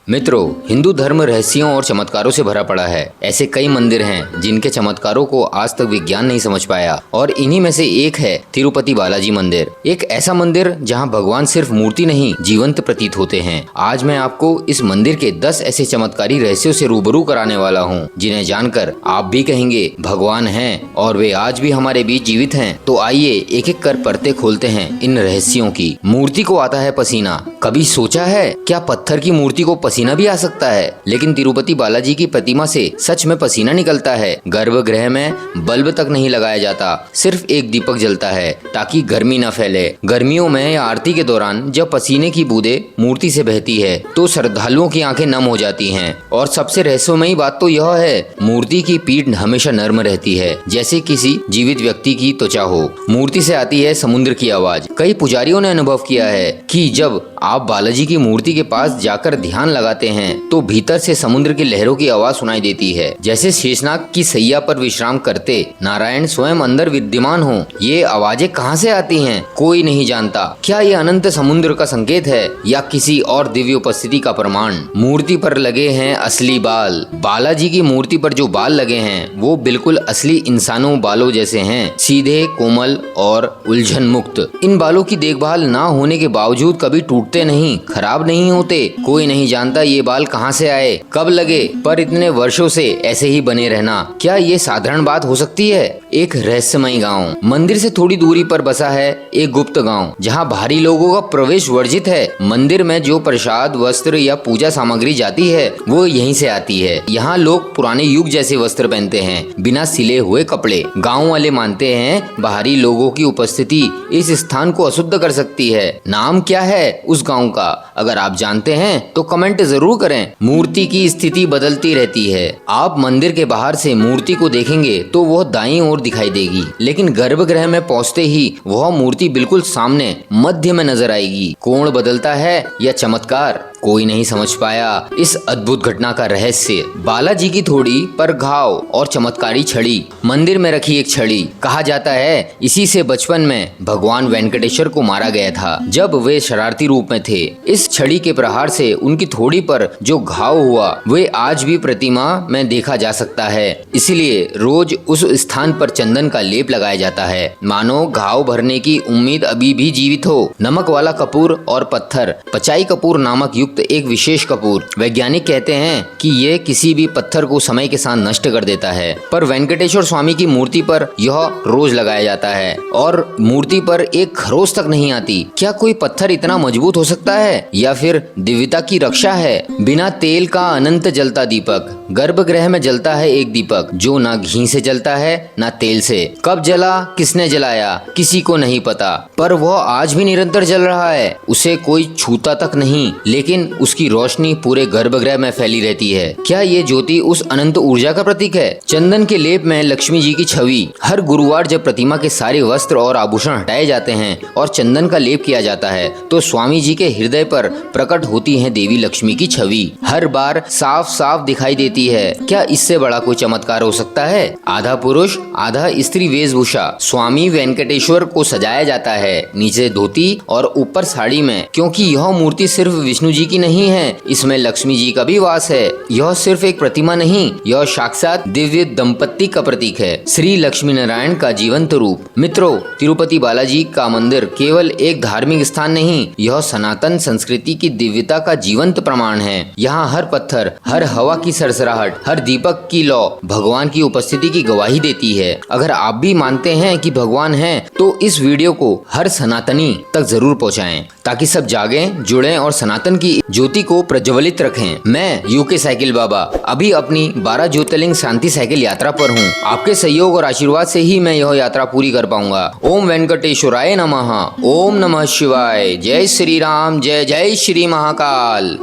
मित्रों, हिंदू धर्म रहस्यों और चमत्कारों से भरा पड़ा है। ऐसे कई मंदिर हैं जिनके चमत्कारों को आज तक विज्ञान नहीं समझ पाया और इन्हीं में से एक है तिरुपति बालाजी मंदिर। एक ऐसा मंदिर जहां भगवान सिर्फ मूर्ति नहीं जीवंत प्रतीत होते हैं। आज मैं आपको इस मंदिर के 10 ऐसे चमत्कारी रहस्यों से रूबरू कराने वाला हूं, जिन्हें जानकर आप भी कहेंगे भगवान हैं और वे आज भी हमारे बीच जीवित हैं। तो आइए एक एक कर परतें खोलते हैं इन रहस्यों की। मूर्ति को आता है पसीना। कभी सोचा है क्या पत्थर की मूर्ति को पसीना भी आ सकता है? लेकिन तिरुपति बालाजी की प्रतिमा से सच में पसीना निकलता है। गर्भगृह में बल्ब तक नहीं लगाया जाता, सिर्फ एक दीपक जलता है ताकि गर्मी न फैले। गर्मियों में या आरती के दौरान जब पसीने की बूंदें मूर्ति से बहती है तो श्रद्धालुओं की आंखें नम हो जाती हैं। और सबसे रहस्यमयी बात तो यह है, मूर्ति की पीठ हमेशा नर्म रहती है, जैसे किसी जीवित व्यक्ति की त्वचा हो। मूर्ति से आती है समुद्र की आवाज। कई पुजारियों ने अनुभव किया है कि जब आप बालाजी की मूर्ति के पास जाकर ध्यान लगाते हैं तो भीतर से समुद्र की लहरों की आवाज सुनाई देती है, जैसे शेषनाग की सैया पर विश्राम करते नारायण स्वयं अंदर विद्यमान हो। ये आवाजें कहां से आती हैं कोई नहीं जानता। क्या ये अनंत समुद्र का संकेत है या किसी और दिव्य उपस्थिति का प्रमाण? मूर्ति पर लगे हैं असली बाल। बालाजी की मूर्ति पर जो बाल लगे हैं वो बिल्कुल असली इंसानों बालों जैसे हैं, सीधे, कोमल और उलझन मुक्त। इन बालों की देखभाल ना होने के बावजूद कभी टूटते नहीं, खराब नहीं होते। कोई नहीं जानता ये बाल कहां से आए, कब लगे, पर इतने वर्षों से ऐसे ही बने रहना, क्या ये साधारण बात हो सकती है? एक रहस्यमयी गांव। मंदिर से थोड़ी दूरी पर बसा है एक गुप्त गांव, जहां बाहरी लोगों का प्रवेश वर्जित है। मंदिर में जो प्रसाद, वस्त्र या पूजा सामग्री जाती है वो यहीं से आती है। यहाँ लोग पुराने युग जैसे वस्त्र पहनते हैं, बिना सिले हुए कपड़े। गाँव वाले मानते हैं बाहरी लोगों की उपस्थिति इस स्थान को अशुद्ध कर सकती है। नाम क्या है उस गाँव का? अगर आप जानते हैं तो कमेंट जरूर करें। मूर्ति की स्थिति बदलती रहती है। आप मंदिर के बाहर से मूर्ति को देखेंगे तो वह दाईं ओर दिखाई देगी, लेकिन गर्भगृह में पहुंचते ही वह मूर्ति बिल्कुल सामने मध्य में नजर आएगी। कोण बदलता है या चमत्कार, कोई नहीं समझ पाया इस अद्भुत घटना का रहस्य। बालाजी की थोड़ी पर घाव और चमत्कारी छड़ी। मंदिर में रखी एक छड़ी। कहा जाता है इसी से बचपन में भगवान वेंकटेश्वर को मारा गया था जब वे शरारती रूप में थे। इस छड़ी के प्रहार से उनकी थोड़ी पर जो घाव हुआ वे आज भी प्रतिमा में देखा जा सकता है। इसलिए रोज उस स्थान पर चंदन का लेप लगाया जाता है, मानो घाव भरने की उम्मीद अभी भी जीवित हो। नमक वाला कपूर और पत्थर। पचाई कपूर नामक युक्त एक विशेष कपूर। वैज्ञानिक कहते हैं कि ये किसी भी पत्थर को समय के साथ नष्ट कर देता है, पर वेंकटेश्वर स्वामी की मूर्ति पर यह रोज लगाया जाता है और मूर्ति पर एक खरोच तक नहीं आती। क्या कोई पत्थर इतना मजबूत हो सकता है या फिर दिव्यता की रक्षा है? बिना तेल का अनंत जलता दीपक। गर्भगृह में जलता है एक दीपक जो ना घी से जलता है ना तेल से। कब जला, किसने जलाया, किसी को नहीं पता, पर वह आज भी निरंतर जल रहा है। उसे कोई छूता तक नहीं, लेकिन उसकी रोशनी पूरे गर्भगृह में फैली रहती है। क्या ये ज्योति उस अनंत ऊर्जा का प्रतीक है? चंदन के लेप में लक्ष्मी जी की छवि। हर गुरुवार जब प्रतिमा के सारे वस्त्र और आभूषण हटाए जाते हैं और चंदन का लेप किया जाता है तो स्वामी जी के हृदय पर प्रकट होती है देवी लक्ष्मी की छवि। हर बार साफ साफ दिखाई देती है। क्या इससे बड़ा कोई चमत्कार हो सकता है? आधा पुरुष आधा स्त्री वेशभूषा। स्वामी वेंकटेश्वर को सजाया जाता है नीचे धोती और ऊपर साड़ी में, क्योंकि यह मूर्ति सिर्फ विष्णु जी की नहीं है, इसमें लक्ष्मी जी का भी वास है। यह सिर्फ एक प्रतिमा नहीं, यह साक्षात दिव्य दंपत्ति का प्रतीक है, श्री लक्ष्मी नारायण का जीवंत रूप। मित्रों, तिरुपति बालाजी का मंदिर केवल एक धार्मिक स्थान नहीं, यह सनातन संस्कृति की दिव्यता का जीवंत प्रमाण है। यहाँ हर पत्थर, हर हवा की सरसराहट, हर दीपक की लौ भगवान की उपस्थिति की गवाही देती है। अगर आप भी मानते हैं कि भगवान है तो इस वीडियो को हर सनातनी तक जरूर पहुँचाएं, ताकि सब जागें, जुड़ें और सनातन की ज्योति को प्रज्वलित रखें। मैं यूके साइकिल बाबा अभी अपनी 12 ज्योतिर्लिंग शांति साइकिल यात्रा पर हूँ। आपके सहयोग और आशीर्वाद से ही मैं यह यात्रा पूरी कर पाऊंगा। ओम वेंकटेश्वराय नमः। ओम नमः शिवाय। जय श्री राम। जय जय श्री महाकाल।